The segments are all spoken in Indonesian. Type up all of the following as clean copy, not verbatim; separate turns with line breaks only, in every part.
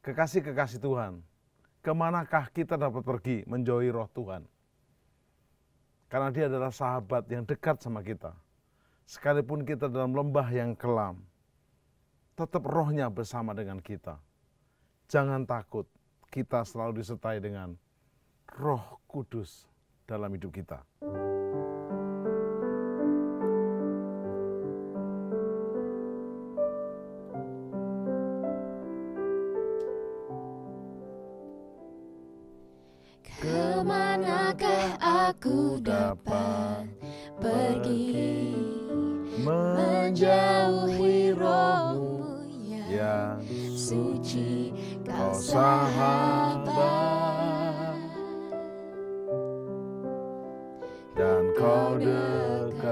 Kekasih-kekasih Tuhan, kemanakah kita dapat pergi menjauhi roh Tuhan? Karena dia adalah sahabat yang dekat sama kita. Sekalipun kita dalam lembah yang kelam, tetap rohnya bersama dengan kita. Jangan takut, kita selalu disertai dengan Roh Kudus dalam hidup kita.
Kemanakah aku dapat pergi menjauhi roh-Mu yang suci, Kau sahabat dan Kau dekat.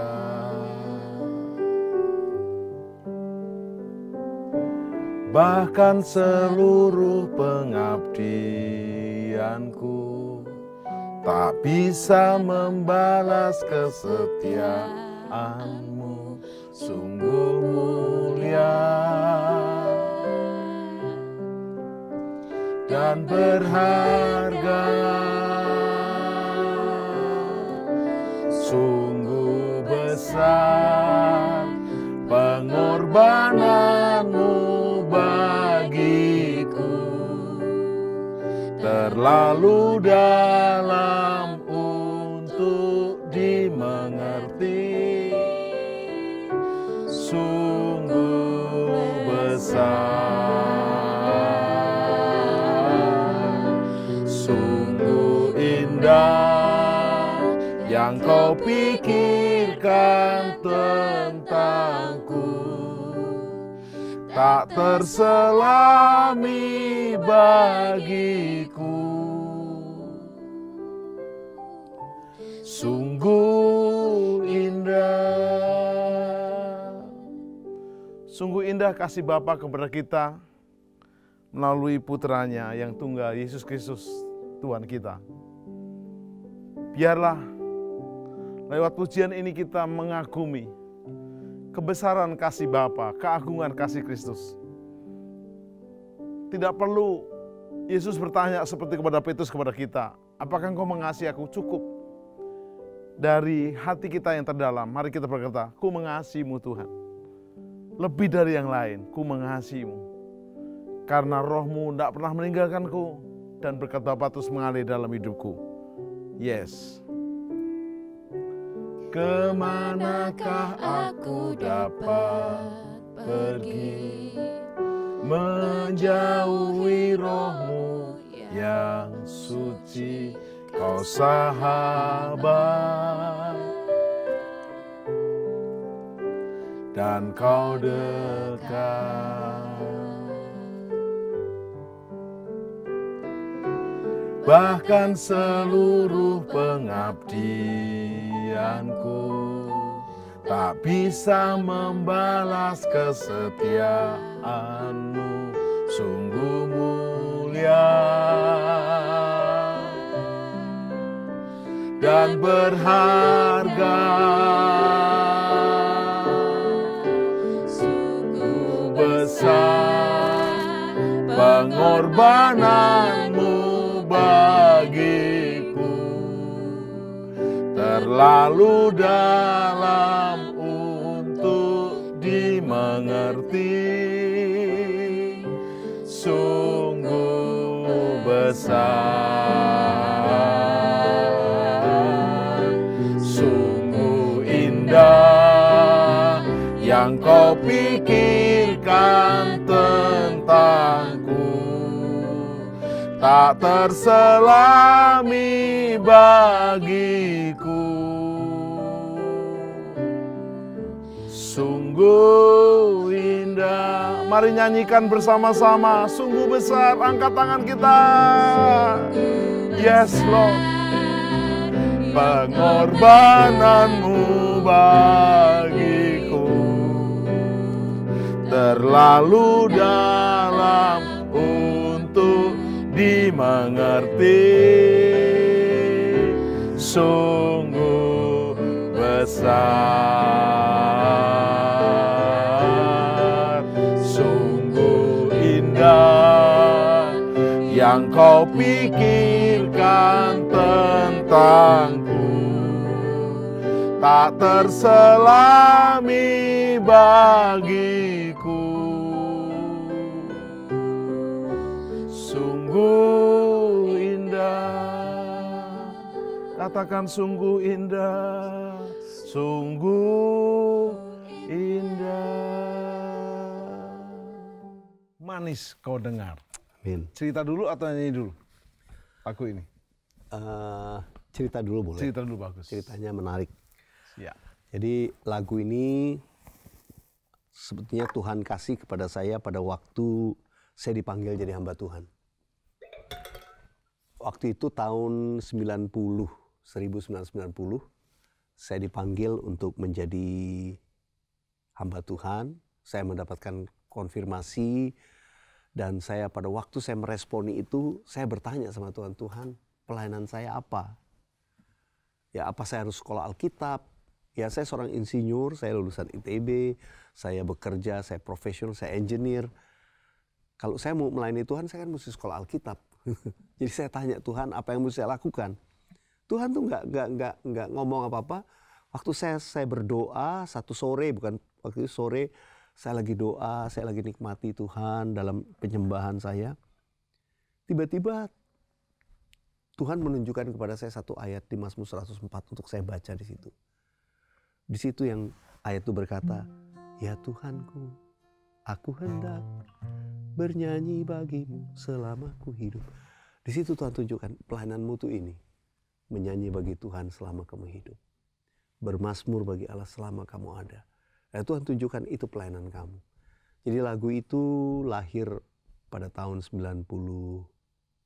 Bahkan seluruh pengabdianku tak bisa membalas kesetiaan-Mu, sungguh mulia dan berharga. Sungguh besar pengorbanan-Mu bagiku, terlalu dalam untuk dimengerti. Sungguh besar, sungguh indah yang Kau pikirkan tentangku, tak terselami bagiku. Sungguh indah. Sungguh indah kasih Bapa kepada kita melalui putranya yang tunggal, Yesus Kristus Tuhan kita. Biarlah lewat pujian ini kita mengagumi kebesaran kasih Bapa, keagungan kasih Kristus. Tidak perlu Yesus bertanya seperti kepada Petrus kepada kita, apakah engkau mengasihi aku? Cukup dari hati kita yang terdalam, mari kita berkata, ku mengasihimu Tuhan. Lebih dari yang lain, ku mengasihimu. Karena roh-Mu tidak pernah meninggalkanku, dan berkat Bapa terus mengalir dalam hidupku. Yes. Kemanakah aku dapat pergi menjauhi roh-Mu yang suci, Kau sahabat dan Kau dekat. Bahkan seluruh pengabdianku tak bisa membalas kesetiaan-Mu, sungguh mulia dan berharga. Sungguh besar pengorbanan-Mu bagiku, terlalu dalam untuk dimengerti. Sungguh besar, sungguh indah yang Kau pikirkan tentangku, tak terselami bagiku. Sungguh indah. Mari nyanyikan bersama-sama. Sungguh besar. Angkat tangan kita. Yes Lord. Pengorbanan-Mu bagiku terlalu dalam untuk dimengerti. Sungguh besar, sungguh indah yang kau pikirkan tentangku tak terselami bagiku. Sungguh indah, katakan sungguh indah, sungguh indah. Manis kau dengar.
Amin.
Cerita dulu atau nyanyi dulu lagu ini?
Cerita dulu boleh.
Cerita dulu bagus.
Ceritanya menarik.
Ya.
Jadi lagu ini sebetulnya Tuhan kasih kepada saya pada waktu saya dipanggil jadi hamba Tuhan. Waktu itu tahun 1990, saya dipanggil untuk menjadi hamba Tuhan. Saya mendapatkan konfirmasi dan saya pada waktu saya meresponi itu, saya bertanya sama Tuhan, Tuhan pelayanan saya apa? Ya apa saya harus sekolah Alkitab? Ya saya seorang insinyur, saya lulusan ITB, saya bekerja, saya profesional, saya engineer. Kalau saya mau melayani Tuhan, saya kan mesti sekolah Alkitab. Jadi saya tanya Tuhan apa yang mesti saya lakukan. Tuhan tuh nggak ngomong apa-apa. Waktu saya berdoa satu sore, bukan waktu itu sore, saya lagi doa, saya lagi nikmati Tuhan dalam penyembahan saya. Tiba-tiba Tuhan menunjukkan kepada saya satu ayat di Mazmur 104 untuk saya baca di situ. Di situ yang ayat itu berkata, ya Tuhanku, aku hendak bernyanyi bagimu selama ku hidup. Di situ Tuhan tunjukkan pelayananmu tuh ini. Menyanyi bagi Tuhan selama kamu hidup. Bermazmur bagi Allah selama kamu ada. Dan Tuhan tunjukkan itu pelayanan kamu. Jadi lagu itu lahir pada tahun 90,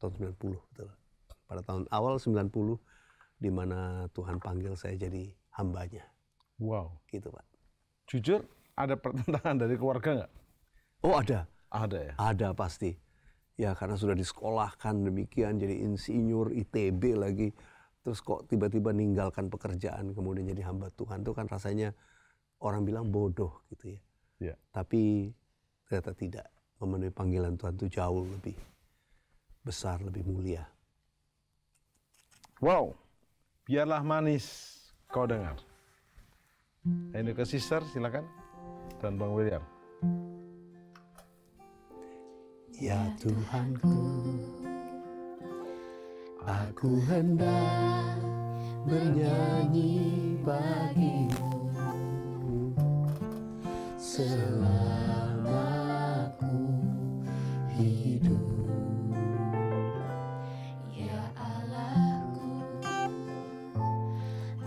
betul. Pada tahun awal 90, di mana Tuhan panggil saya jadi hambanya.
Wow.
Gitu Pak.
Jujur, ada pertentangan dari keluarga nggak?
Oh ada.
Ada ya?
Ada pasti. Ya karena sudah disekolahkan demikian, jadi insinyur, ITB lagi. Terus kok tiba-tiba ninggalkan pekerjaan, kemudian jadi hamba Tuhan. Itu kan rasanya orang bilang bodoh gitu ya.
Ya.
Tapi ternyata tidak. Memenuhi panggilan Tuhan itu jauh lebih besar, lebih mulia.
Wow, biarlah manis kau dengar. Ini ke sister, silakan. Dan Bang William.
Ya Tuhanku, aku hendak bernyanyi bagimu selama aku hidup.
Ya Allahku,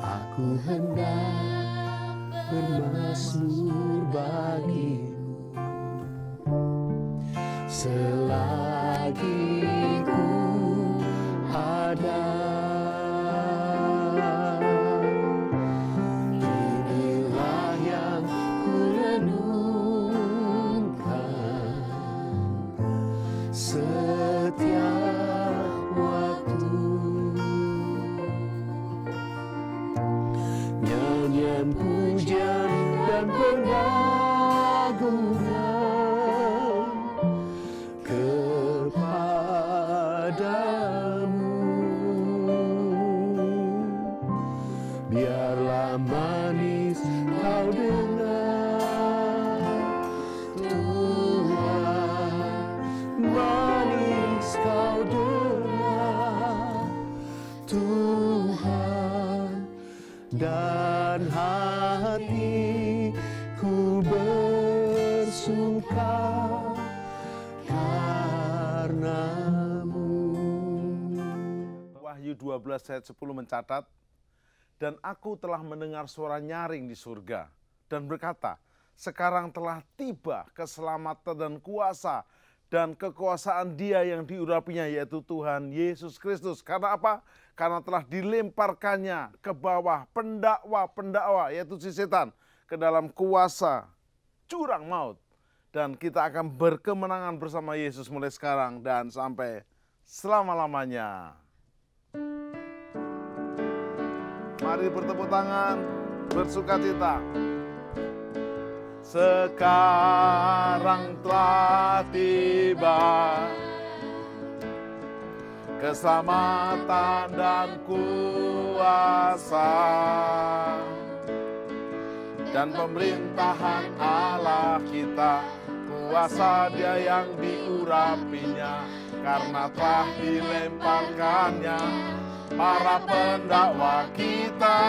Aku hendak bermazmur bagimu selagi ku ada. Inilah yang ku renungkan setiap waktu. Nyanyian pujian dan pengagungan kepadamu. Biarlah manis kau dengar, Tuhan, manis kau dengar, Tuhan, dan hatiku bersuka karenamu.
Wahyu 12 ayat 10 mencatat, dan aku telah mendengar suara nyaring di surga dan berkata, sekarang telah tiba keselamatan dan kuasa dan kekuasaan Dia yang diurapinya, yaitu Tuhan Yesus Kristus. Karena apa? Karena telah dilemparkannya ke bawah pendakwa, yaitu si setan, ke dalam kuasa jurang maut. Dan kita akan berkemenangan bersama Yesus mulai sekarang dan sampai selama-lamanya. Mari bertepuk tangan, bersukacita. Sekarang telah tiba keselamatan dan kuasa dan pemerintahan Allah kita, kuasa Dia yang diurapinya, karena telah dilemparkannya para pendakwa kita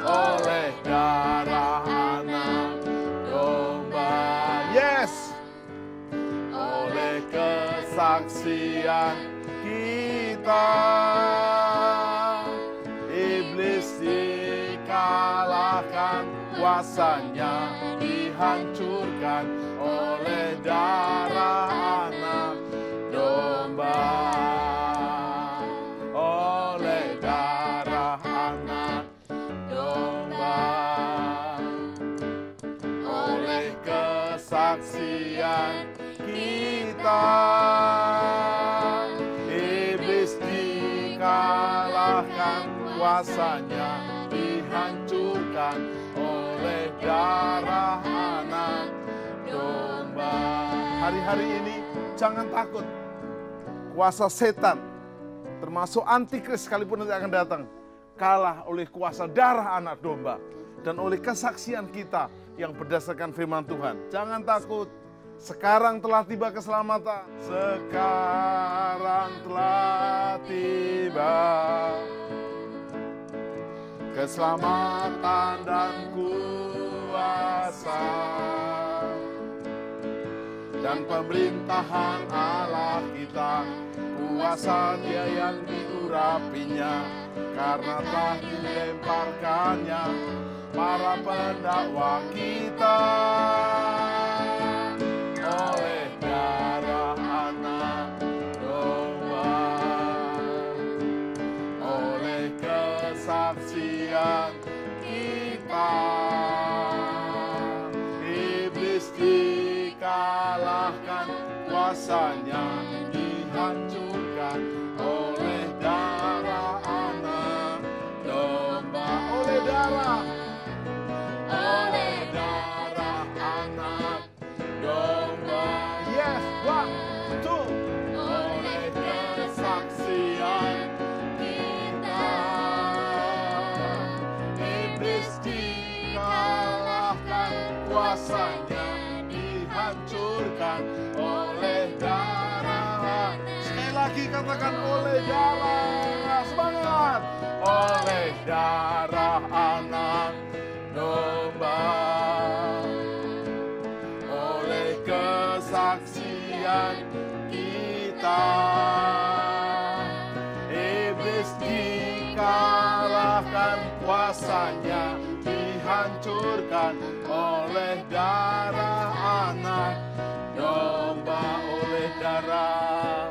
oleh darah anak domba. Yes, oleh kesaksian kita, iblis dikalahkan, kuasanya dihancurkan oleh darah anak domba. Oleh darah anak domba, oleh kesaksian kita, iblis dikalahkan, kuasanya dihancurkan oleh darah anak domba. Hari-hari ini jangan takut. Kuasa setan, termasuk antikris sekalipun nanti akan datang, kalah oleh kuasa darah anak domba dan oleh kesaksian kita yang berdasarkan firman Tuhan. Jangan takut. Sekarang telah tiba keselamatan. Sekarang telah tiba keselamatan dan kuasa dan pemerintahan Allah kita, kuasa Dia yang diurapinya, karena telah dilemparkannya para pendakwa kita oleh darah anak domba, oleh kesaksian kita, iblis dikalahkan, kuasanya dihancurkan oleh darah anak domba. Oleh darah anak domba. Yes, one, two. Oleh kesaksian kita, iblis dikalahkan, kuasanya dihancurkan oleh darah. Sekali lagi katakan oleh darah. Semangat. Oleh darah anak domba, oleh kesaksian kita, iblis dikalahkan, kuasanya dihancurkan oleh darah anak domba. Oleh darah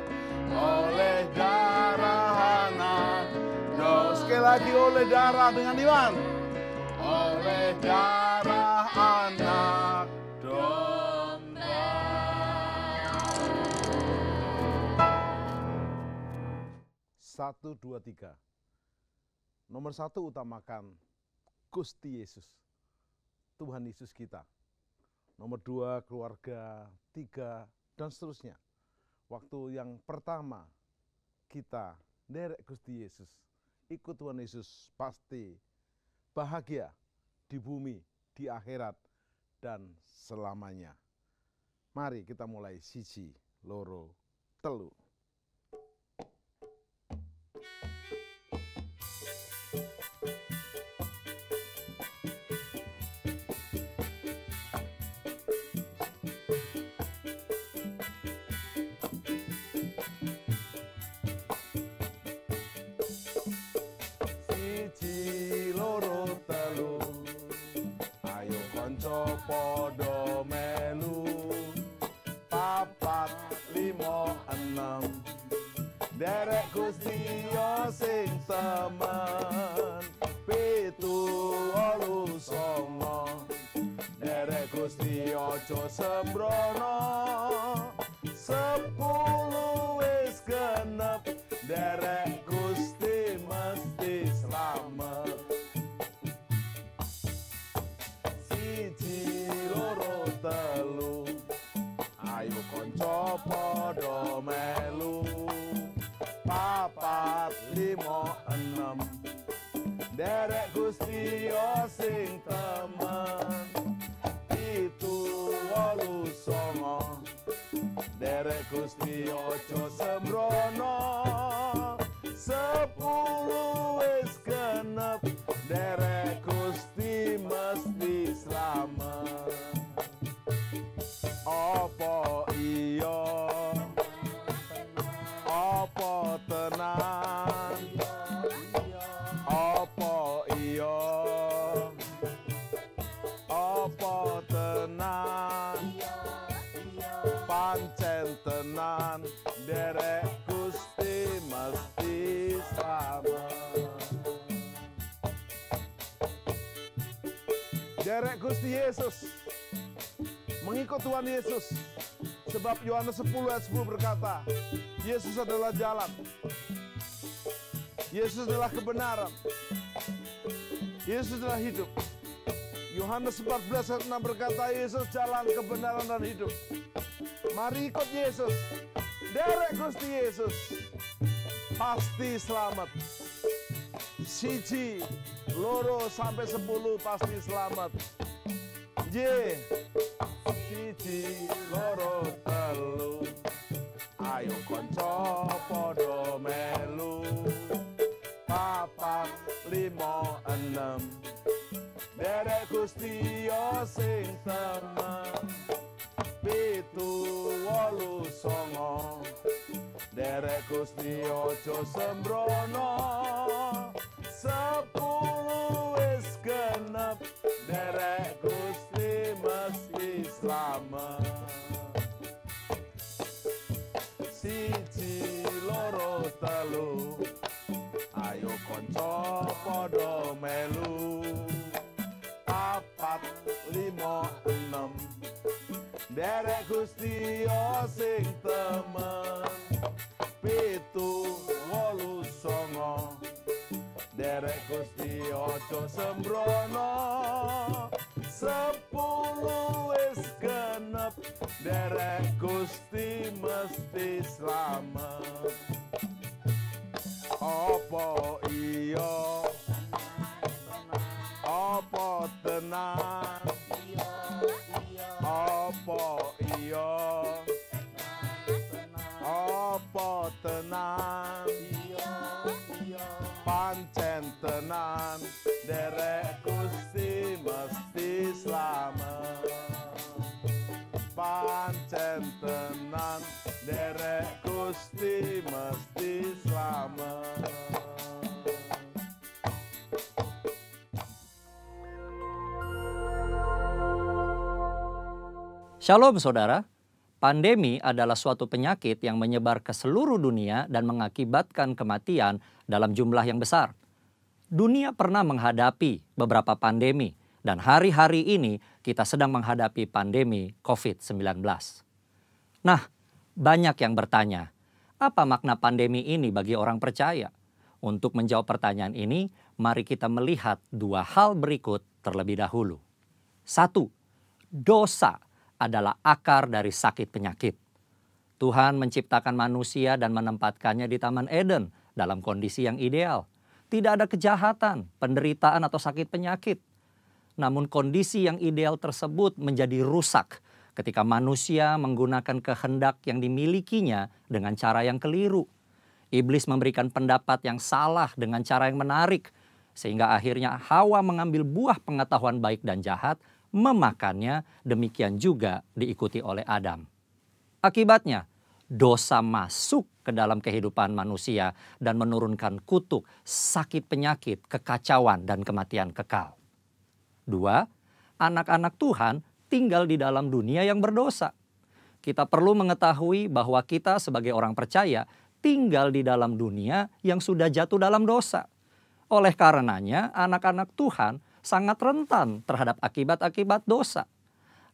anak domba. Sekali lagi, oleh darah dengan iman. Oleh darah anak domba. Satu, dua, tiga. Nomor satu, utamakan Gusti Yesus, Tuhan Yesus kita. Nomor dua, keluarga. Tiga, dan seterusnya. Waktu yang pertama kita derek Gusti Yesus, ikut Tuhan Yesus, pasti bahagia di bumi, di akhirat, dan selamanya. Mari kita mulai. Siji, loro, telu. Podo melu papat limo enam, derek Gusti yo sing temen, pitu wolu songo, derek Gusti ojo sembrono, 10 wis genep, derek Gusti mesti slamet. Telu, ayo konco podo melu derek Gusti sing temen. 789 derek Gusti ojo sembrono. 10 wis genep derek Gusti mesti slamet. Apa iya? Apa tenan? Apa iya? Apa tenan? Pancen tenan derek Gusti mesti slamet. Derek Gusti Yesus, mengikut Tuhan Yesus. Sebab Yohanes 10 ayat 10 berkata, Yesus adalah jalan, Yesus adalah kebenaran, Yesus adalah hidup. Yohanes 14 ayat 6 berkata, Yesus jalan, kebenaran, dan hidup. Mari ikut Yesus. Derek Gusti Yesus, pasti selamat. 1, 2, sampai 10 pasti selamat. J, 1, 2, 3, ayo konco podo melu. 4, 5, 6, derek Gusti sing temen. 7, 8, 9, derek Gusti ojo sembrono. 10 wis genep derek Gusti mesti slamet. 1, 2, 3, ayo konco podo melu. 4, 5, 6, derek Gusti sing temen. 7, 8, 9, derek Gusti ojo sembrono. 10 wis genep derek Gusti mesti slamet. Apa iya? Apa tenan? Apa iya? Apa tenan? Pancen tenan derek Gusti mesti slamet. Pancen tenan derek Gusti mesti slamet.
Shalom saudara, pandemi adalah suatu penyakit yang menyebar ke seluruh dunia dan mengakibatkan kematian dalam jumlah yang besar. Dunia pernah menghadapi beberapa pandemi dan hari-hari ini kita sedang menghadapi pandemi COVID-19. Nah, banyak yang bertanya, apa makna pandemi ini bagi orang percaya? Untuk menjawab pertanyaan ini, mari kita melihat 2 hal berikut terlebih dahulu. 1, dosa adalah akar dari sakit penyakit. Tuhan menciptakan manusia dan menempatkannya di Taman Eden dalam kondisi yang ideal. Tidak ada kejahatan, penderitaan atau sakit penyakit. Namun kondisi yang ideal tersebut menjadi rusak ketika manusia menggunakan kehendak yang dimilikinya dengan cara yang keliru. Iblis memberikan pendapat yang salah dengan cara yang menarik, sehingga akhirnya Hawa mengambil buah pengetahuan baik dan jahat, memakannya, demikian juga diikuti oleh Adam. Akibatnya, dosa masuk ke dalam kehidupan manusia dan menurunkan kutuk, sakit penyakit, kekacauan, dan kematian kekal. 2, anak-anak Tuhan tinggal di dalam dunia yang berdosa. Kita perlu mengetahui bahwa kita sebagai orang percaya tinggal di dalam dunia yang sudah jatuh dalam dosa. Oleh karenanya, anak-anak Tuhan sangat rentan terhadap akibat-akibat dosa.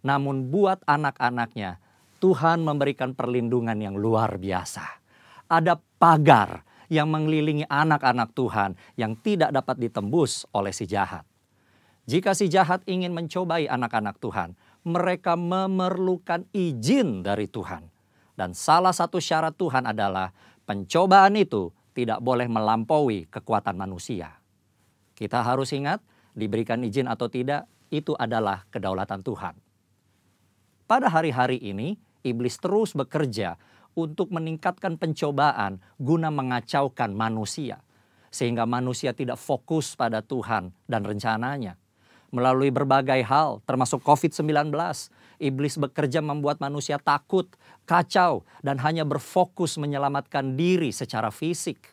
Namun buat anak-anaknya, Tuhan memberikan perlindungan yang luar biasa. Ada pagar yang mengelilingi anak-anak Tuhan yang tidak dapat ditembus oleh si jahat. Jika si jahat ingin mencobai anak-anak Tuhan, mereka memerlukan izin dari Tuhan. Dan salah satu syarat Tuhan adalah pencobaan itu tidak boleh melampaui kekuatan manusia. Kita harus ingat, diberikan izin atau tidak, itu adalah kedaulatan Tuhan. Pada hari-hari ini, iblis terus bekerja untuk meningkatkan pencobaan guna mengacaukan manusia. Sehingga manusia tidak fokus pada Tuhan dan rencananya. Melalui berbagai hal, termasuk COVID-19, iblis bekerja membuat manusia takut, kacau, dan hanya berfokus menyelamatkan diri secara fisik.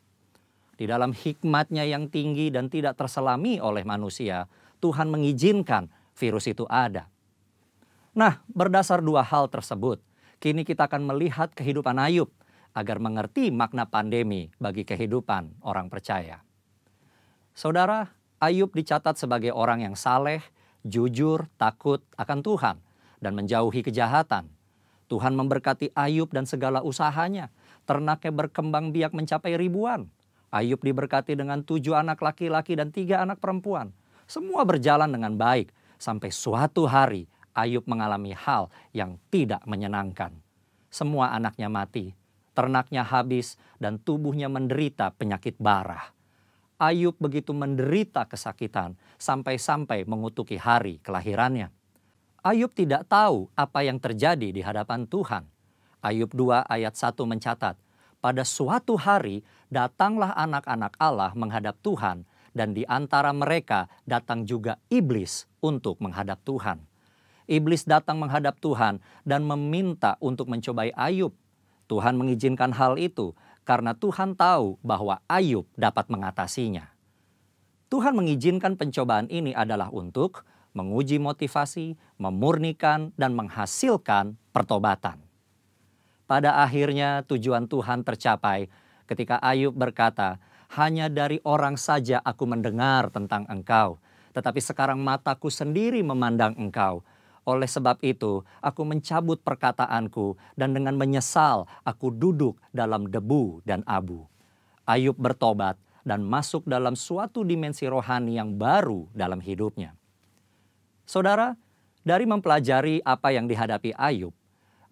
Di dalam hikmat-Nya yang tinggi dan tidak terselami oleh manusia, Tuhan mengizinkan virus itu ada. Nah, berdasar dua hal tersebut, kini kita akan melihat kehidupan Ayub agar mengerti makna pandemi bagi kehidupan orang percaya. Saudara, Ayub dicatat sebagai orang yang saleh, jujur, takut akan Tuhan, dan menjauhi kejahatan. Tuhan memberkati Ayub dan segala usahanya. Ternaknya berkembang biak mencapai ribuan. Ayub diberkati dengan 7 anak laki-laki dan 3 anak perempuan. Semua berjalan dengan baik, sampai suatu hari Ayub mengalami hal yang tidak menyenangkan. Semua anaknya mati, ternaknya habis, dan tubuhnya menderita penyakit bara. Ayub begitu menderita kesakitan sampai-sampai mengutuki hari kelahirannya. Ayub tidak tahu apa yang terjadi di hadapan Tuhan. Ayub 2 ayat 1 mencatat, pada suatu hari datanglah anak-anak Allah menghadap Tuhan, dan di antara mereka datang juga iblis untuk menghadap Tuhan. Iblis datang menghadap Tuhan dan meminta untuk mencobai Ayub. Tuhan mengizinkan hal itu karena Tuhan tahu bahwa Ayub dapat mengatasinya. Tuhan mengizinkan pencobaan ini adalah untuk menguji motivasi, memurnikan, dan menghasilkan pertobatan. Pada akhirnya tujuan Tuhan tercapai ketika Ayub berkata, hanya dari orang saja aku mendengar tentang engkau, tetapi sekarang mataku sendiri memandang engkau. Oleh sebab itu, aku mencabut perkataanku dan dengan menyesal aku duduk dalam debu dan abu. Ayub bertobat dan masuk dalam suatu dimensi rohani yang baru dalam hidupnya. Saudara, dari mempelajari apa yang dihadapi Ayub,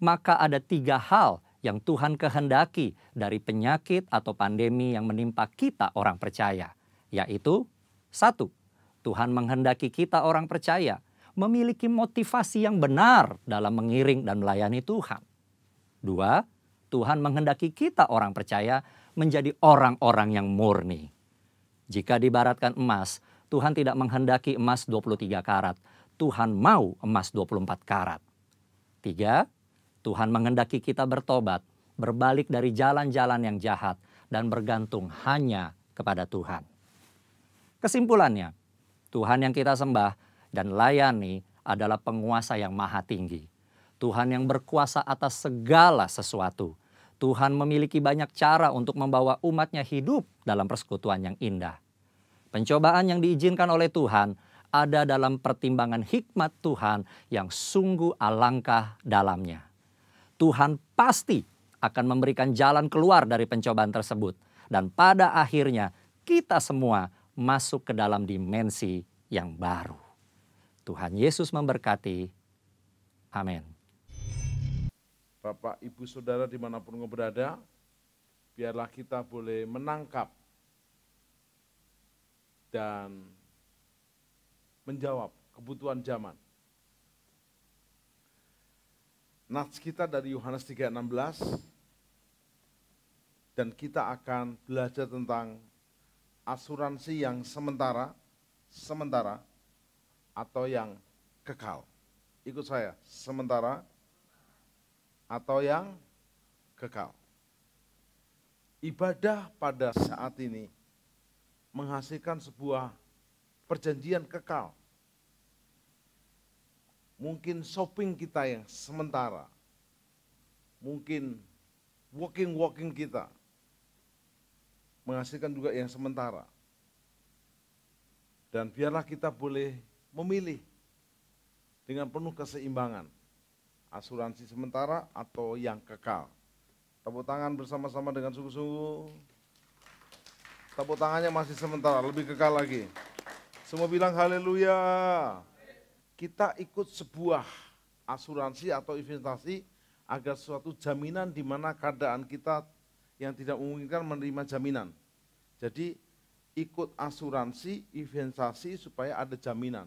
maka ada 3 hal yang Tuhan kehendaki dari penyakit atau pandemi yang menimpa kita orang percaya. Yaitu, 1. Tuhan menghendaki kita orang percaya memiliki motivasi yang benar dalam mengiring dan melayani Tuhan. 2. Tuhan menghendaki kita orang percaya menjadi orang-orang yang murni. Jika diibaratkan emas, Tuhan tidak menghendaki emas 23 karat. Tuhan mau emas 24 karat. 3. Tuhan menghendaki kita bertobat, berbalik dari jalan-jalan yang jahat, dan bergantung hanya kepada Tuhan. Kesimpulannya, Tuhan yang kita sembah dan layani adalah penguasa yang maha tinggi. Tuhan yang berkuasa atas segala sesuatu. Tuhan memiliki banyak cara untuk membawa umatnya hidup dalam persekutuan yang indah. Pencobaan yang diizinkan oleh Tuhan ada dalam pertimbangan hikmat Tuhan yang sungguh alangkah dalamnya. Tuhan pasti akan memberikan jalan keluar dari pencobaan tersebut. Dan pada akhirnya kita semua masuk ke dalam dimensi yang baru. Tuhan Yesus memberkati. Amin.
Bapak, Ibu, Saudara dimanapun berada, biarlah kita boleh menangkap dan menjawab kebutuhan zaman. Nats kita dari Yohanes 3:16, dan kita akan belajar tentang asuransi yang sementara atau yang kekal. Ikut saya, sementara atau yang kekal. Ibadah pada saat ini menghasilkan sebuah perjanjian kekal. Mungkin shopping kita yang sementara, mungkin walking kita menghasilkan juga yang sementara. Dan biarlah kita boleh memilih dengan penuh keseimbangan, asuransi sementara atau yang kekal. Tepuk tangan bersama-sama dengan sungguh-sungguh. Tepuk tangannya masih sementara, lebih kekal lagi. Semua bilang haleluya. Kita ikut sebuah asuransi atau investasi agar suatu jaminan di mana keadaan kita yang tidak memungkinkan menerima jaminan. Jadi ikut asuransi, investasi supaya ada jaminan.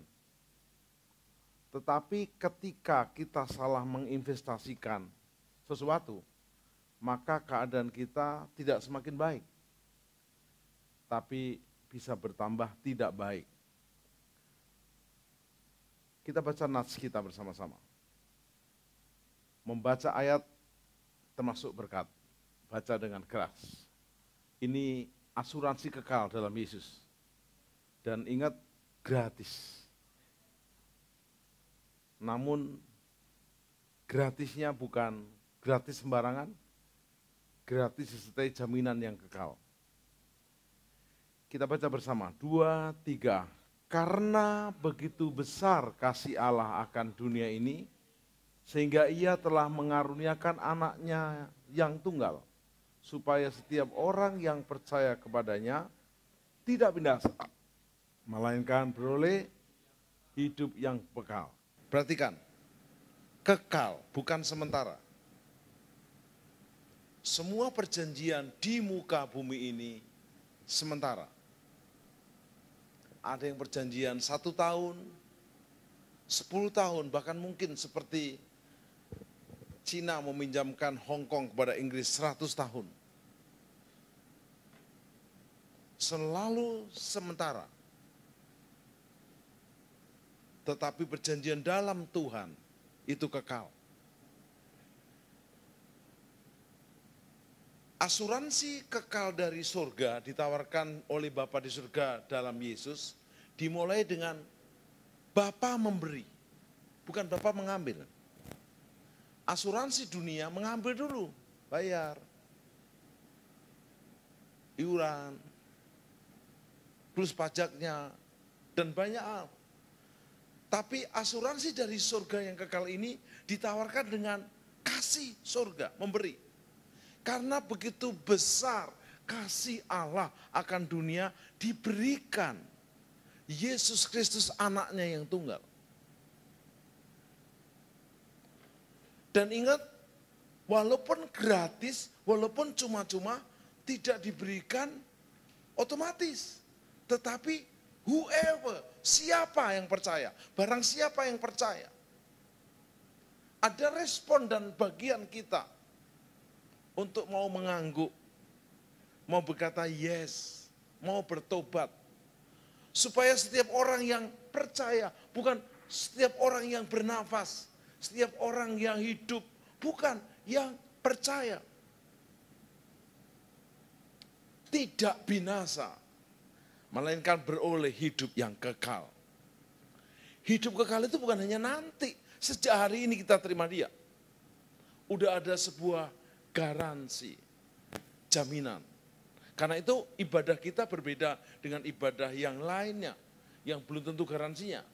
Tetapi ketika kita salah menginvestasikan sesuatu, maka keadaan kita tidak semakin baik, tapi bisa bertambah tidak baik. Kita baca nats kita bersama-sama. Membaca ayat termasuk berkat. Baca dengan keras. Ini asuransi kekal dalam Yesus. Dan ingat, gratis. Namun gratisnya bukan gratis sembarangan, gratis disertai jaminan yang kekal. Kita baca bersama, 2, 3. Karena begitu besar kasih Allah akan dunia ini, sehingga ia telah mengaruniakan anaknya yang tunggal, supaya setiap orang yang percaya kepadanya tidak binasa, melainkan beroleh hidup yang kekal. Perhatikan, kekal bukan sementara. Semua perjanjian di muka bumi ini sementara. Ada yang perjanjian 1 tahun, 10 tahun, bahkan mungkin seperti Cina meminjamkan Hong Kong kepada Inggris 100 tahun. Selalu sementara. Tetapi perjanjian dalam Tuhan itu kekal. Asuransi kekal dari surga ditawarkan oleh Bapa di surga dalam Yesus, dimulai dengan Bapa memberi, bukan Bapa mengambil. Asuransi dunia mengambil dulu, bayar iuran, plus pajaknya, dan banyak hal. Tapi asuransi dari surga yang kekal ini ditawarkan dengan kasih surga, memberi. Karena begitu besar kasih Allah akan dunia, diberikan Yesus Kristus anaknya yang tunggal. Dan ingat, walaupun gratis, walaupun cuma-cuma, tidak diberikan otomatis. Tetapi whoever, siapa yang percaya, barang siapa yang percaya, ada respon dan bagian kita untuk mau mengangguk, mau berkata yes, mau bertobat. Supaya setiap orang yang percaya, bukan setiap orang yang bernafas, setiap orang yang hidup, bukan yang percaya, tidak binasa, melainkan beroleh hidup yang kekal. Hidup kekal itu bukan hanya nanti, sejak hari ini kita terima Dia. Udah ada sebuah garansi, jaminan. Karena itu ibadah kita berbeda dengan ibadah yang lainnya, yang belum tentu garansinya.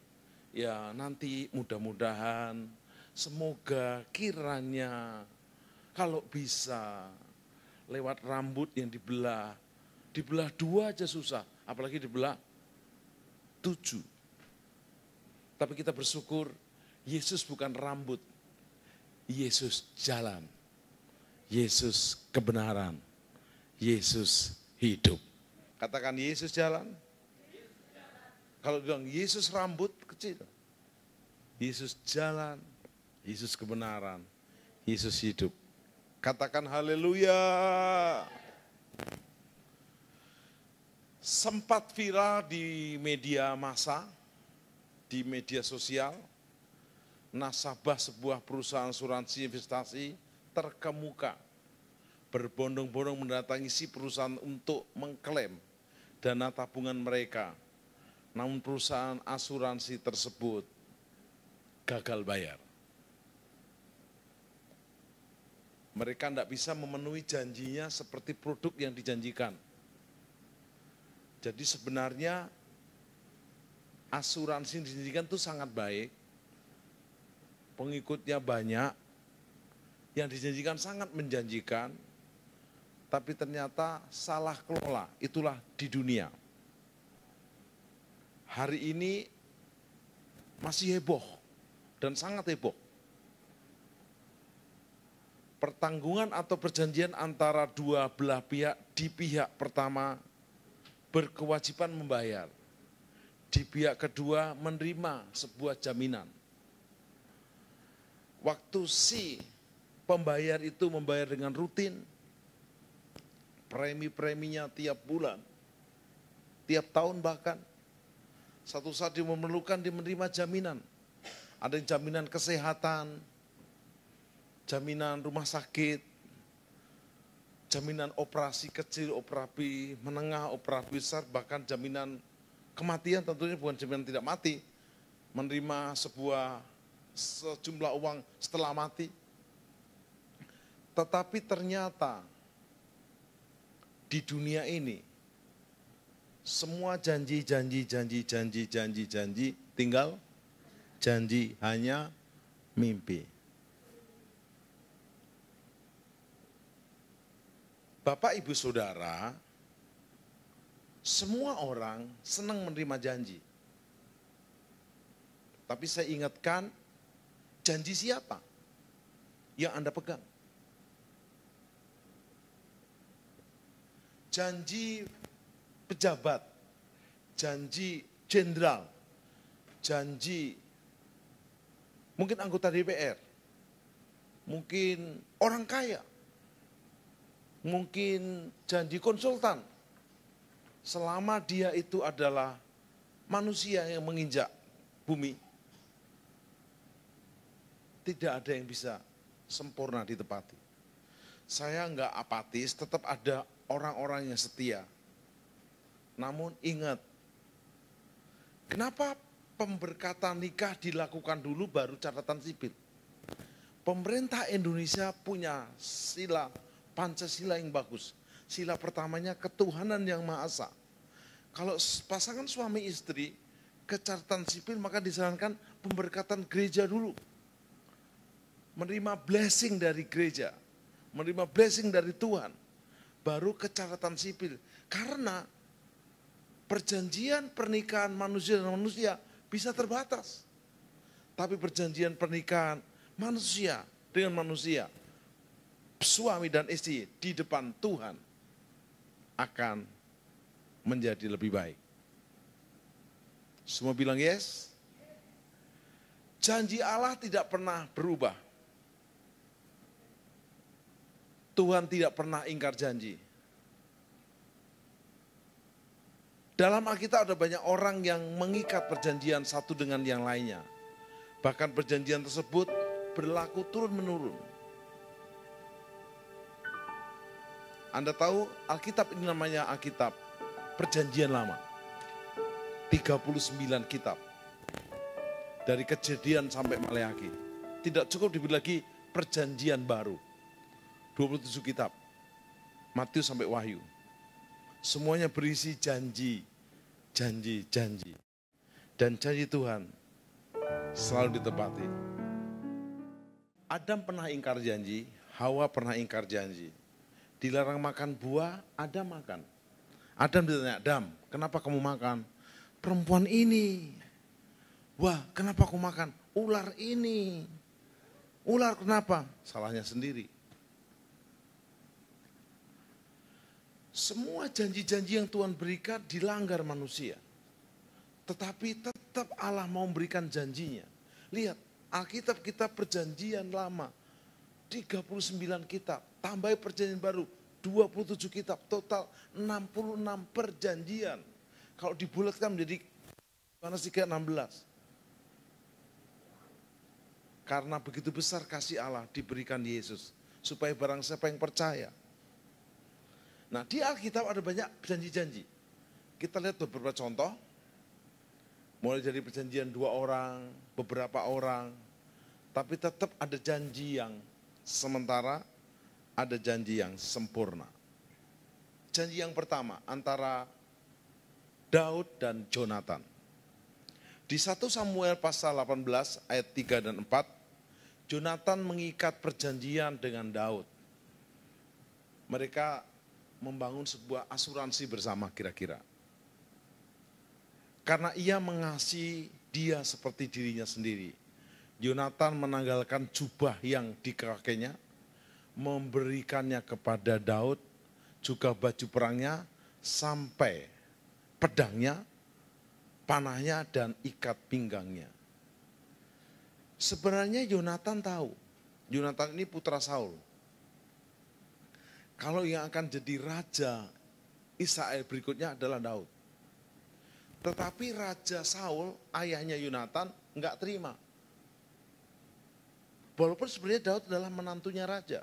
Ya nanti mudah-mudahan, semoga kiranya, kalau bisa, lewat rambut yang dibelah 2 aja susah, apalagi dibelah 7. Tapi kita bersyukur, Yesus bukan rambut, Yesus jalan, Yesus kebenaran, Yesus hidup. Katakan Yesus jalan. Kalau bilang Yesus rambut kecil, Yesus jalan, Yesus kebenaran, Yesus hidup. Katakan haleluya. Sempat viral di media massa, di media sosial, nasabah sebuah perusahaan asuransi investasi terkemuka berbondong-bondong mendatangi si perusahaan untuk mengklaim dana tabungan mereka. Namun perusahaan asuransi tersebut gagal bayar. Mereka tidak bisa memenuhi janjinya seperti produk yang dijanjikan. Jadi sebenarnya asuransi yang dijanjikan itu sangat baik, pengikutnya banyak, yang dijanjikan sangat menjanjikan, tapi ternyata salah kelola, itulah di dunia. Hari ini masih heboh dan sangat heboh. Pertanggungan atau perjanjian antara dua belah pihak di pihak pertama
berkewajiban membayar. Di pihak kedua menerima sebuah jaminan. Waktu si pembayar itu membayar dengan rutin, premi-preminya tiap bulan, tiap tahun bahkan, satu saat dia memerlukan, dia menerima jaminan. Ada yang jaminan kesehatan, jaminan rumah sakit, jaminan operasi kecil, operasi menengah, operasi besar, bahkan jaminan kematian, tentunya bukan jaminan tidak mati, menerima sejumlah uang setelah mati. Tetapi ternyata di dunia ini semua janji tinggal janji, hanya mimpi. Bapak, Ibu, Saudara, semua orang senang menerima janji. Tapi saya ingatkan, janji siapa yang Anda pegang? Janji pejabat, janji jenderal, janji mungkin anggota DPR, mungkin orang kaya, mungkin janji konsultan. Selama dia itu adalah manusia yang menginjak bumi, tidak ada yang bisa sempurna ditepati. Saya enggak apatis, tetap ada orang-orang yang setia. Namun ingat, kenapa pemberkatan nikah dilakukan dulu baru catatan sipil? Pemerintah Indonesia punya sila Pancasila yang bagus. Sila pertamanya ketuhanan yang Maha Esa. Kalau pasangan suami istri ke catatan sipil, maka disarankan pemberkatan gereja dulu. Menerima blessing dari gereja, menerima blessing dari Tuhan, baru ke catatan sipil. Karena perjanjian pernikahan manusia dan manusia bisa terbatas. Tapi perjanjian pernikahan manusia dengan manusia, suami dan istri di depan Tuhan, akan menjadi lebih baik. Semua bilang yes? Janji Allah tidak pernah berubah. Tuhan tidak pernah ingkar janji. Dalam Alkitab ada banyak orang yang mengikat perjanjian satu dengan yang lainnya. Bahkan perjanjian tersebut berlaku turun-menurun. Anda tahu Alkitab ini namanya Alkitab Perjanjian Lama. 39 kitab. Dari Kejadian sampai Maleakhi. Tidak cukup diberi lagi Perjanjian Baru. 27 kitab. Matius sampai Wahyu. Semuanya berisi janji. Dan janji Tuhan selalu ditepati. Adam pernah ingkar janji, Hawa pernah ingkar janji. Dilarang makan buah, Adam makan. Adam ditanya, Adam, kenapa kamu makan? Perempuan ini. Wah, kenapa kamu makan? Ular ini. Ular kenapa? Salahnya sendiri. Semua janji-janji yang Tuhan berikan dilanggar manusia. Tetapi tetap Allah mau memberikan janjinya. Lihat, Alkitab kita perjanjian lama. 39 kitab, tambah perjanjian baru, 27 kitab, total 66 perjanjian. Kalau dibulatkan menjadi Yohanes 3:16. Karena begitu besar kasih Allah diberikan Yesus, supaya barang siapa yang percaya. Nah, di Alkitab ada banyak janji-janji. Kita lihat beberapa contoh, mulai dari perjanjian 2 orang, beberapa orang, tapi tetap ada janji yang sementara, ada janji yang sempurna. Janji yang pertama antara Daud dan Jonatan. Di 1 Samuel pasal 18 ayat 3 dan 4, Jonatan mengikat perjanjian dengan Daud. Mereka membangun sebuah asuransi bersama kira-kira. Karena ia mengasihi dia seperti dirinya sendiri. Yonatan menanggalkan jubah yang dikakainya, memberikannya kepada Daud, juga baju perangnya, sampai pedangnya, panahnya, dan ikat pinggangnya. Sebenarnya Yonatan tahu, Yonatan ini putra Saul. Kalau yang akan jadi raja Israel berikutnya adalah Daud. Tetapi Raja Saul, ayahnya Yonatan, enggak terima. Walaupun sebenarnya Daud adalah menantunya raja.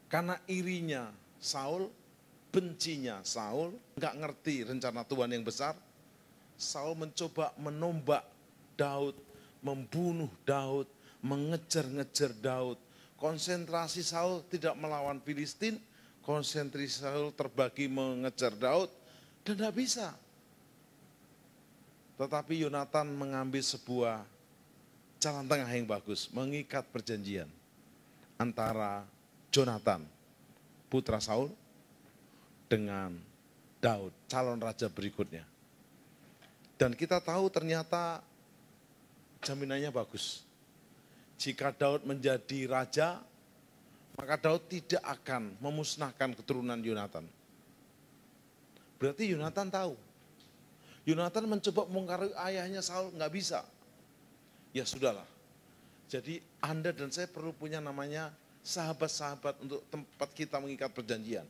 Karena irinya Saul, bencinya Saul, enggak ngerti rencana Tuhan yang besar, Saul mencoba menombak Daud, membunuh Daud, mengejar-ngejar Daud. Konsentrasi Saul tidak melawan Filistin, konsentrasi Saul terbagi mengejar Daud, dan tidak bisa. Tetapi Yonatan mengambil sebuah jalan tengah yang bagus, mengikat perjanjian antara Jonatan, putra Saul, dengan Daud, calon raja berikutnya. Dan kita tahu ternyata jaminannya bagus. Jika Daud menjadi raja, maka Daud tidak akan memusnahkan keturunan Yonatan. Berarti Yonatan tahu. Yonatan mencoba mengingkari ayahnya Saul, nggak bisa. Ya sudahlah. Jadi Anda dan saya perlu punya namanya sahabat-sahabat untuk tempat kita mengikat perjanjian.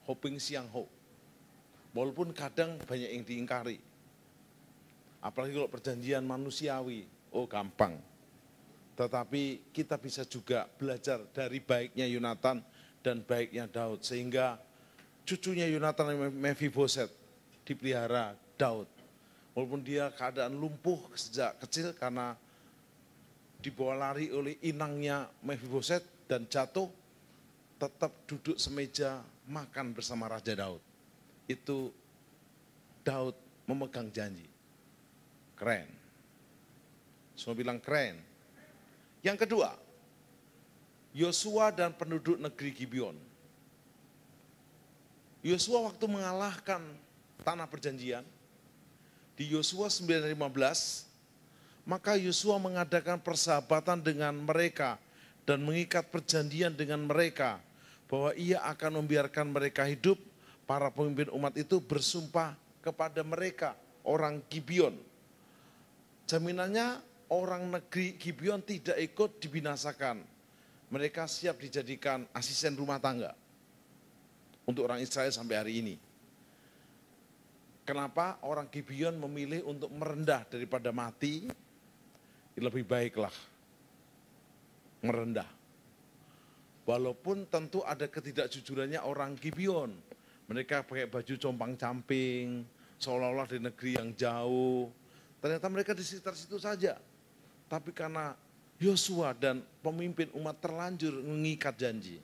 Hoping siang ho. Walaupun kadang banyak yang diingkari. Apalagi kalau perjanjian manusiawi, oh gampang. Tetapi kita bisa juga belajar dari baiknya Yonatan dan baiknya Daud. Sehingga cucunya Yonatan, Mephiboset, dipelihara Daud. Walaupun dia keadaan lumpuh sejak kecil karena dibawa lari oleh inangnya Mephiboset dan jatuh, tetap duduk semeja makan bersama Raja Daud. Itu Daud memegang janji. Keren. Semua bilang keren. Yang kedua, Yosua dan penduduk negeri Gibeon. Yosua waktu mengalahkan tanah perjanjian, di Yosua 9:15, maka Yosua mengadakan persahabatan dengan mereka dan mengikat perjanjian dengan mereka bahwa ia akan membiarkan mereka hidup. Para pemimpin umat itu bersumpah kepada mereka, orang Gibeon. Jaminannya orang negeri Gibeon tidak ikut dibinasakan. Mereka siap dijadikan asisten rumah tangga untuk orang Israel sampai hari ini. Kenapa orang Gibeon memilih untuk merendah daripada mati? Lebih baiklah merendah. Walaupun tentu ada ketidakjujurannya orang Gibeon. Mereka pakai baju compang-camping, seolah-olah di negeri yang jauh. Ternyata mereka di sekitar situ saja. Tapi karena Yosua dan pemimpin umat terlanjur mengikat janji.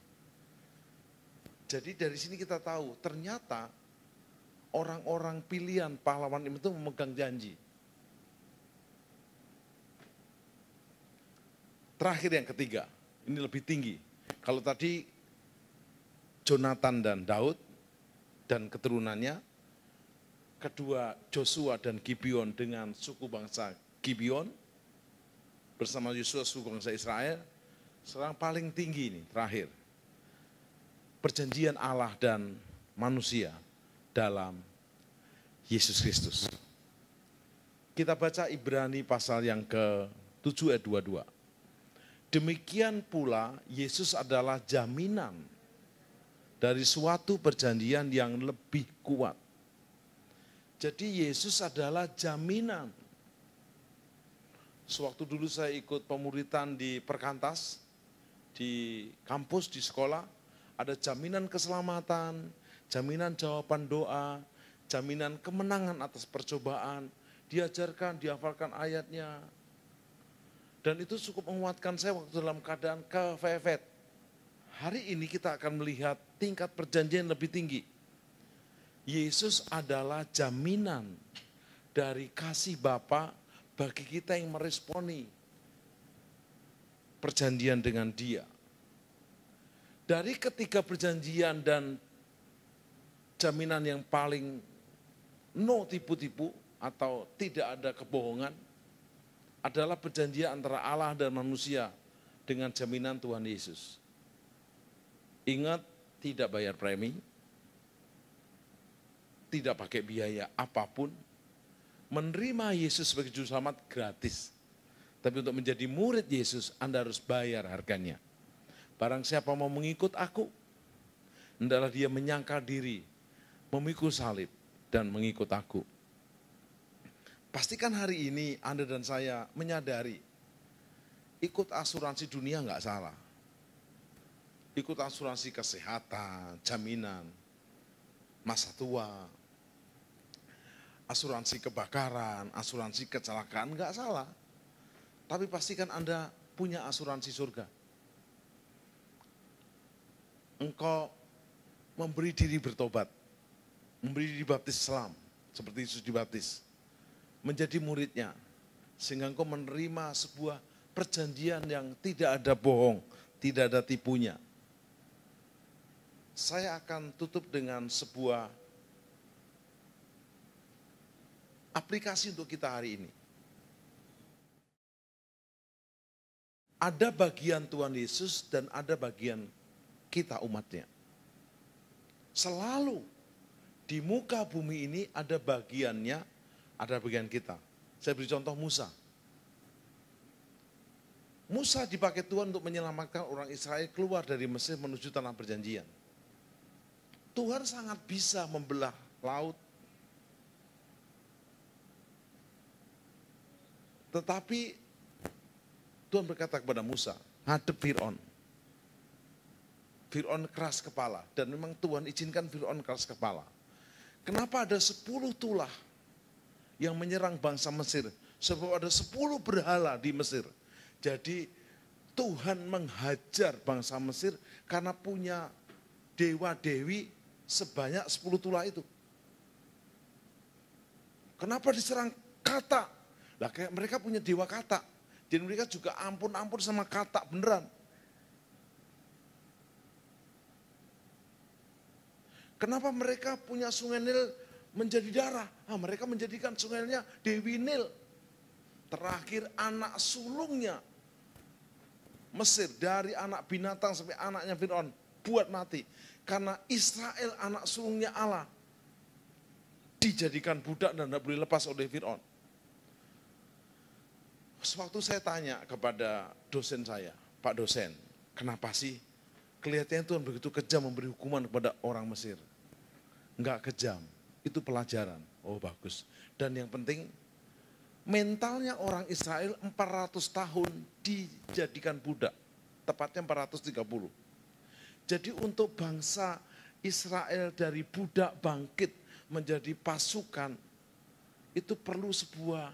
Jadi dari sini kita tahu ternyata orang-orang pilihan pahlawan itu memegang janji. Terakhir yang ketiga, ini lebih tinggi. Kalau tadi Jonatan dan Daud dan keturunannya, kedua Joshua dan Gibeon dengan suku bangsa Gibeon, bersama Yosua suku bangsa Israel, sekarang paling tinggi ini terakhir. Perjanjian Allah dan manusia dalam Yesus Kristus. Kita baca Ibrani pasal yang ke-7 ayat 22. Demikian pula Yesus adalah jaminan dari suatu perjanjian yang lebih kuat. Jadi Yesus adalah jaminan. Sewaktu dulu saya ikut pemuritan di Perkantas, di kampus, di sekolah, ada jaminan keselamatan, jaminan jawaban doa, jaminan kemenangan atas percobaan, diajarkan, dihafalkan ayatnya. Dan itu cukup menguatkan saya waktu dalam keadaan kepepet. Hari ini kita akan melihat tingkat perjanjian lebih tinggi. Yesus adalah jaminan dari kasih Bapa bagi kita yang meresponi perjanjian dengan Dia. Dari ketiga perjanjian dan jaminan yang paling no tipu-tipu atau tidak ada kebohongan adalah perjanjian antara Allah dan manusia dengan jaminan Tuhan Yesus. Ingat, tidak bayar premi, tidak pakai biaya apapun. Menerima Yesus sebagai juru selamat gratis. Tapi untuk menjadi murid Yesus, Anda harus bayar harganya. Barang siapa mau mengikut aku, hendaklah dia menyangkal diri, memikul salib, dan mengikut aku. Pastikan hari ini Anda dan saya menyadari, ikut asuransi dunia nggak salah. Ikut asuransi kesehatan, jaminan, masa tua, asuransi kebakaran, asuransi kecelakaan, nggak salah. Tapi pastikan Anda punya asuransi surga. Engkau memberi diri bertobat, memberi diri baptis Islam, seperti Yesus dibaptis, menjadi muridnya, sehingga engkau menerima sebuah perjanjian yang tidak ada bohong, tidak ada tipunya. Saya akan tutup dengan sebuah aplikasi untuk kita hari ini. Ada bagian Tuhan Yesus dan ada bagian kita umatnya. Selalu di muka bumi ini ada bagiannya, ada bagian kita. Saya beri contoh Musa. Musa dipakai Tuhan untuk menyelamatkan orang Israel keluar dari Mesir menuju tanah perjanjian. Tuhan sangat bisa membelah laut. Tetapi Tuhan berkata kepada Musa, hadap Fir'aun. Fir'aun keras kepala, dan memang Tuhan izinkan Fir'aun keras kepala. Kenapa ada 10 tulah yang menyerang bangsa Mesir? Sebab ada 10 berhala di Mesir. Jadi Tuhan menghajar bangsa Mesir karena punya dewa-dewi sebanyak 10 tulah itu. Kenapa diserang kata? Lah kayak mereka punya dewa kata. Jadi mereka juga ampun-ampun sama kata beneran. Kenapa mereka punya sungai Nil menjadi darah? Mereka menjadikan sungai Nilnya Dewi Nil. Terakhir anak sulungnya Mesir, dari anak binatang sampai anaknya Fir'aun, buat mati. Karena Israel anak sulungnya Allah, dijadikan budak dan tidak boleh lepas oleh Fir'aun. Sewaktu saya tanya kepada dosen saya, Pak dosen, kenapa sih kelihatannya Tuhan begitu kejam memberi hukuman kepada orang Mesir? Enggak kejam, itu pelajaran. Oh bagus. Dan yang penting, mentalnya orang Israel 400 tahun dijadikan budak, tepatnya 430. Jadi untuk bangsa Israel dari budak bangkit menjadi pasukan, itu perlu sebuah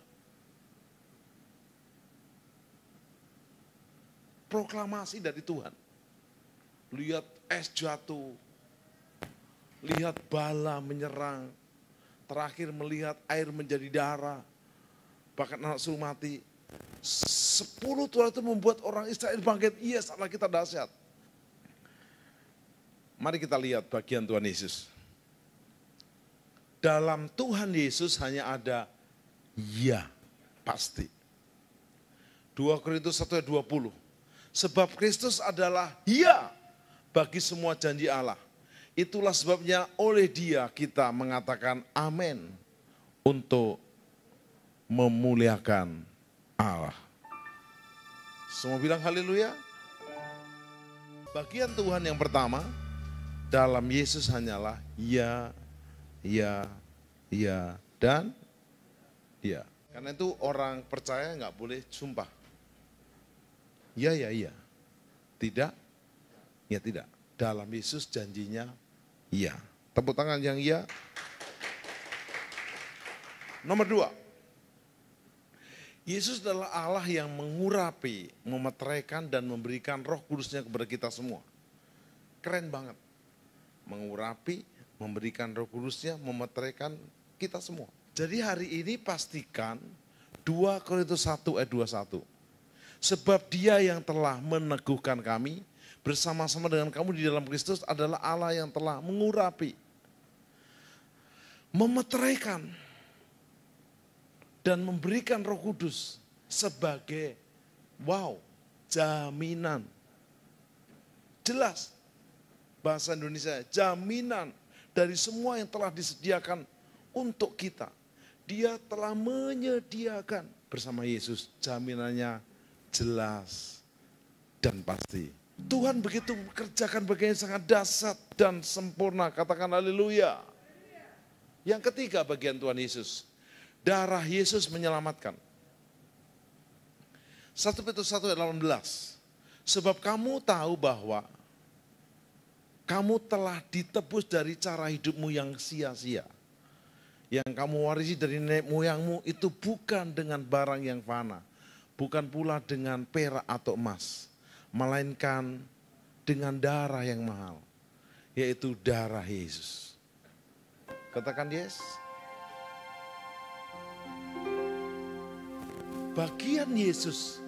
proklamasi dari Tuhan. Lihat es jatuh, lihat bala menyerang, terakhir melihat air menjadi darah, bahkan anak sulung mati. 10 tulah itu membuat orang Israel bangkit, iya salah kita dahsyat. Mari kita lihat bagian Tuhan Yesus. Dalam Tuhan Yesus hanya ada ya, pasti. 2 Korintus 1 ayat 20. Sebab Kristus adalah ya bagi semua janji Allah. Itulah sebabnya oleh Dia kita mengatakan amin untuk memuliakan Allah. Semua bilang haleluya. Bagian Tuhan yang pertama, dalam Yesus hanyalah ya, ya, ya, dan ya. Karena itu orang percaya nggak boleh sumpah. Ya, ya, ya. Tidak, ya tidak. Dalam Yesus janjinya ya. Tepuk tangan yang ya. Nomor 2. Yesus adalah Allah yang mengurapi, memeteraikan dan memberikan Roh Kudusnya kepada kita semua. Keren banget. Mengurapi, memberikan Roh Kudusnya, memeteraikan kita semua. Jadi hari ini pastikan 2 Korintus 1 ayat 21. Sebab Dia yang telah meneguhkan kami bersama-sama dengan kamu di dalam Kristus adalah Allah yang telah mengurapi, memeteraikan, dan memberikan Roh Kudus sebagai jaminan. Jelas bahasa Indonesia, jaminan dari semua yang telah disediakan untuk kita. Dia telah menyediakan bersama Yesus, jaminannya jelas dan pasti. Tuhan begitu mengerjakan bagian sangat dahsyat dan sempurna, katakan haleluya. Yang ketiga bagian Tuhan Yesus, darah Yesus menyelamatkan. 1 Petrus 1 ayat 18, sebab kamu tahu bahwa kamu telah ditebus dari cara hidupmu yang sia-sia. Yang kamu warisi dari nenek moyangmu itu bukan dengan barang yang fana, bukan pula dengan perak atau emas, melainkan dengan darah yang mahal, yaitu darah Yesus. Katakan yes. Bagian Yesus,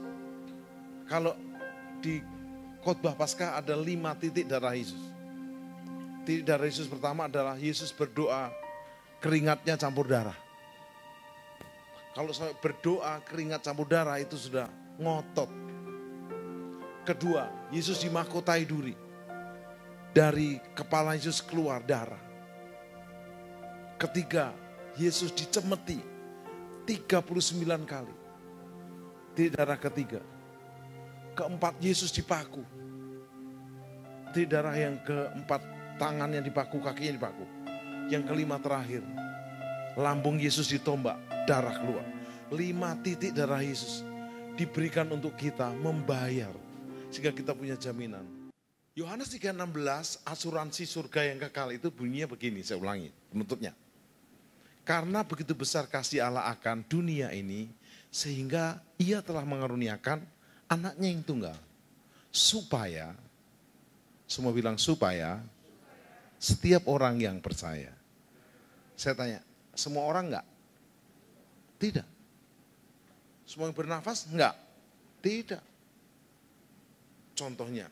kalau di khotbah Paskah ada 5 titik darah Yesus. Titik darah Yesus pertama adalah Yesus berdoa, keringatnya campur darah. Kalau sampai berdoa keringat campur darah itu sudah ngotot. Kedua, Yesus dimahkotai duri. Dari kepala Yesus keluar darah. Ketiga, Yesus dicemeti 39 kali. Titik darah ketiga. Keempat, Yesus dipaku. Titik darah yang keempat, tangannya dipaku, kakinya dipaku. Yang kelima terakhir, lambung Yesus ditombak, darah keluar. 5 titik darah Yesus diberikan untuk kita membayar, sehingga kita punya jaminan. Yohanes 3:16, asuransi surga yang kekal itu bunyinya begini, saya ulangi penutupnya. Karena begitu besar kasih Allah akan dunia ini, sehingga ia telah mengaruniakan anaknya yang tunggal. Supaya, semua bilang supaya, setiap orang yang percaya. Saya tanya, semua orang enggak? Tidak. Semua yang bernafas? Enggak. Tidak. Contohnya,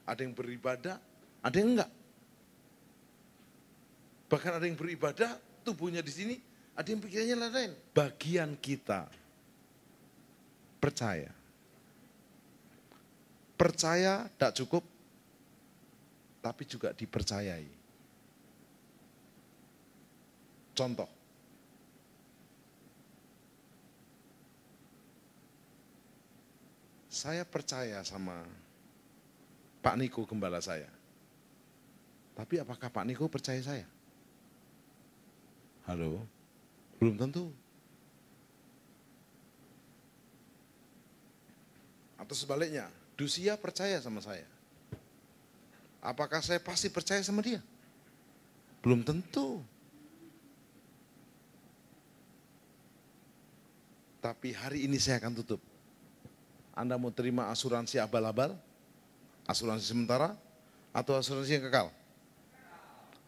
ada yang beribadah, ada yang enggak. Bahkan ada yang beribadah, tubuhnya di sini, ada yang pikirannya lain-lain. Bagian kita percaya. Percaya tidak cukup, tapi juga dipercayai. Contoh, saya percaya sama Pak Niko, gembala saya. Tapi apakah Pak Niko percaya saya? Halo? Belum tentu. Atau sebaliknya, Dusia percaya sama saya. Apakah saya pasti percaya sama dia? Belum tentu. Tapi hari ini saya akan tutup. Anda mau terima asuransi abal-abal? Asuransi sementara? Atau asuransi yang kekal?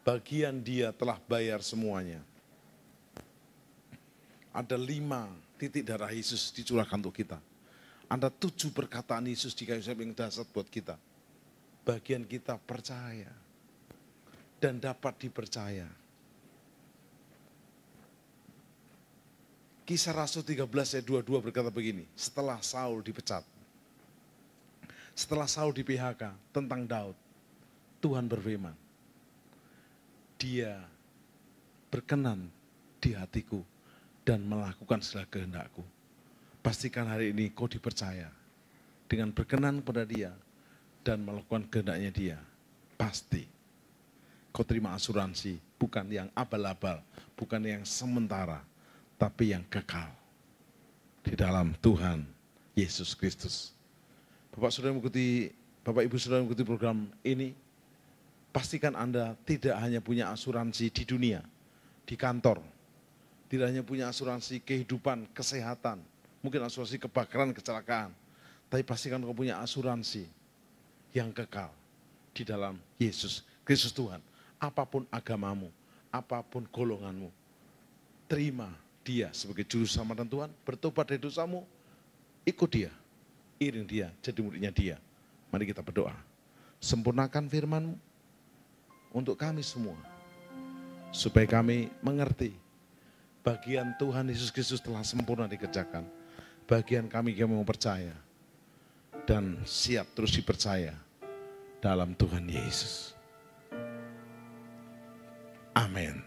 Bagian dia telah bayar semuanya. Ada 5 titik darah Yesus dicurahkan untuk kita. Ada 7 perkataan Yesus di kayu salib yang dahsyat buat kita. Bagian kita percaya dan dapat dipercaya. Kisah Rasul 13 ayat 22 berkata begini, setelah Saul dipecat, setelah Saul di PHK, tentang Daud, Tuhan berfirman, dia berkenan di hatiku dan melakukan segala kehendakku. Pastikan hari ini kau dipercaya dengan berkenan kepada dia dan melakukan kehendaknya dia. Pasti kau terima asuransi, bukan yang abal-abal, bukan yang sementara, tapi yang kekal di dalam Tuhan Yesus Kristus. Bapak Ibu saudara mengikuti program ini, pastikan Anda tidak hanya punya asuransi di dunia, di kantor, tidak hanya punya asuransi kehidupan, kesehatan, mungkin asuransi kebakaran, kecelakaan, tapi pastikan kau punya asuransi yang kekal di dalam Yesus Kristus Tuhan. Apapun agamamu, apapun golonganmu, terima dia sebagai juru selamat Tuhan, bertobat dari dosamu, ikut dia, iring dia, jadi muridnya dia. Mari kita berdoa. Sempurnakan firman-Mu untuk kami semua, supaya kami mengerti bagian Tuhan Yesus Kristus telah sempurna dikerjakan. Bagian kami yang mau percaya dan siap terus dipercaya dalam Tuhan Yesus. Amin.